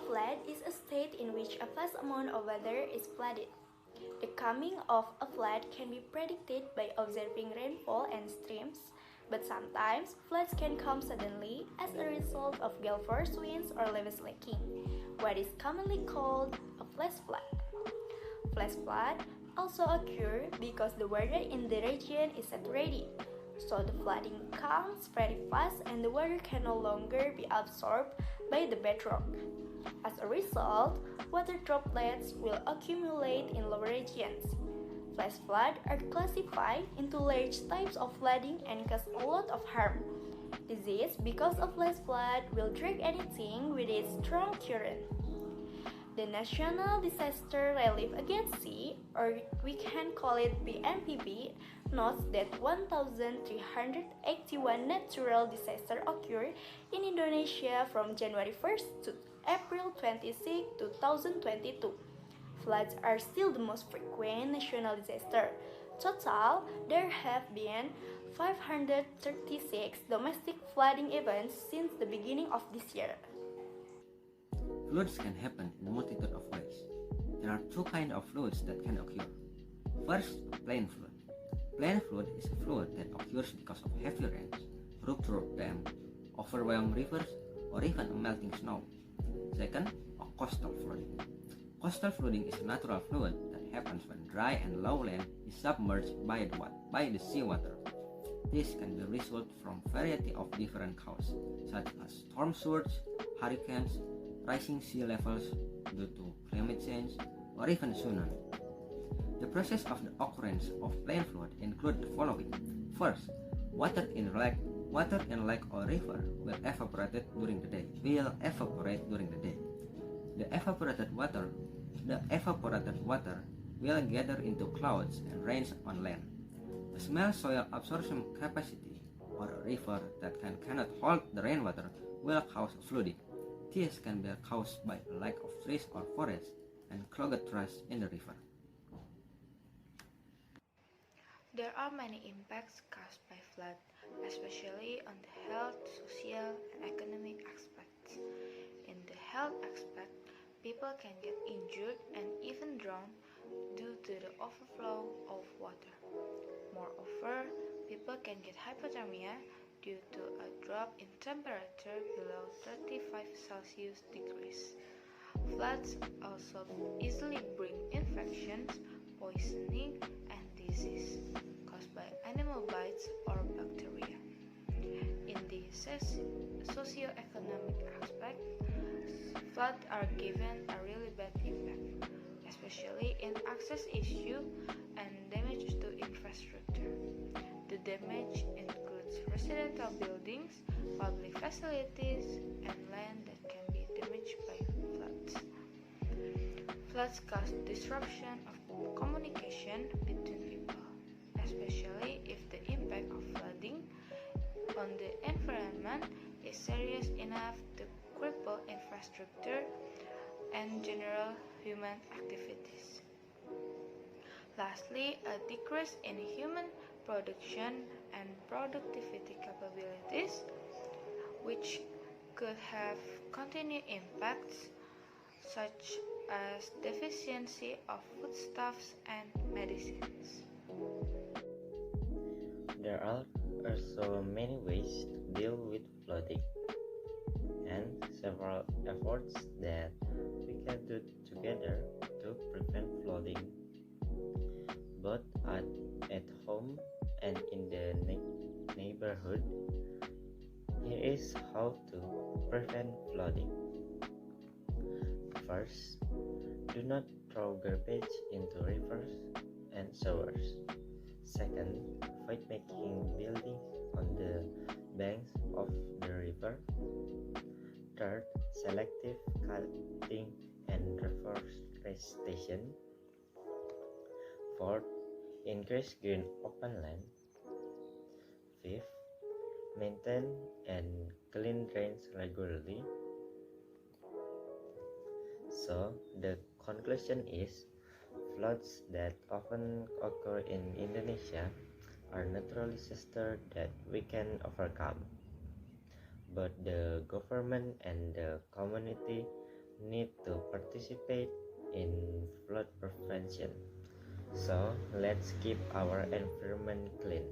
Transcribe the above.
flood is a state in which a vast amount of water is flooded. The coming of a flood can be predicted by observing rainfall and streams, but sometimes floods can come suddenly as a result of gale force winds or leveslaking, what is commonly called a flash flood. Flash flood also occur because the water in the region is saturated, so the flooding comes very fast and the water can no longer be absorbed by the bedrock. As a result, water droplets will accumulate in lower regions. Flash floods are classified into large types of flooding and cause a lot of harm. This is because a flash flood will drag anything with its strong current. The National Disaster Relief Agency, or we can call it BNPB, notes that 1,381 natural disasters occurred in Indonesia from January 1st to April 26, 2022. Floods are still the most frequent national disaster. Total, there have been 536 domestic flooding events since the beginning of this year. Floods can happen in a multitude of ways. There are two kinds of floods that can occur. First, plain flood. Plain flood is a flood that occurs because of heavy rains, rooftop dam, overwhelmed rivers, or even a melting snow. Second, a coastal flooding. Coastal flooding is a natural flood that happens when dry and low land is submerged by the seawater. This can be a result from a variety of different causes, such as storm surge, hurricanes, rising sea levels due to climate change, or even tsunami. The process of the occurrence of plain flood includes the following. First, water in lake or river will evaporate during the day. The evaporated water will gather into clouds and rains on land. A small soil absorption capacity or a river that cannot hold the rainwater will cause flooding. This can be caused by a lack of trees or forests and clogged trash in the river. There are many impacts caused by flood, especially on the health, social, and economic aspects. In the health aspect, people can get injured and even drown due to the overflow of water. Moreover, people can get hypothermia due to a drop in temperature below 35 Celsius degrees. Floods also easily bring infections, poisoning, and disease caused by animal bites or bacteria. In the socio-economic aspect, floods are given a really bad impact, especially in access issue and damage to infrastructure. The damage includes residential buildings, public facilities, and land that can be damaged by floods. Floods cause disruption of communication between people, especially if the impact of flooding on the environment is serious enough to cripple infrastructure and general human activities. Lastly, a decrease in human production and productivity capabilities, which could have continued impacts such as deficiency of foodstuffs and medicines. There are also many ways to deal with flooding, and several efforts that we can do together to prevent flooding, both at home and in the neighborhood. Here is how to prevent flooding. First, do not throw garbage into rivers and showers. Second, avoid making buildings on the banks of the river. Third, selective cutting and reforestation. Fourth, increase green open land. Fifth, maintain and clean drains regularly. So, the conclusion is, floods that often occur in Indonesia are natural disasters that we can overcome. But the government and the community need to participate in flood prevention. So let's keep our environment clean.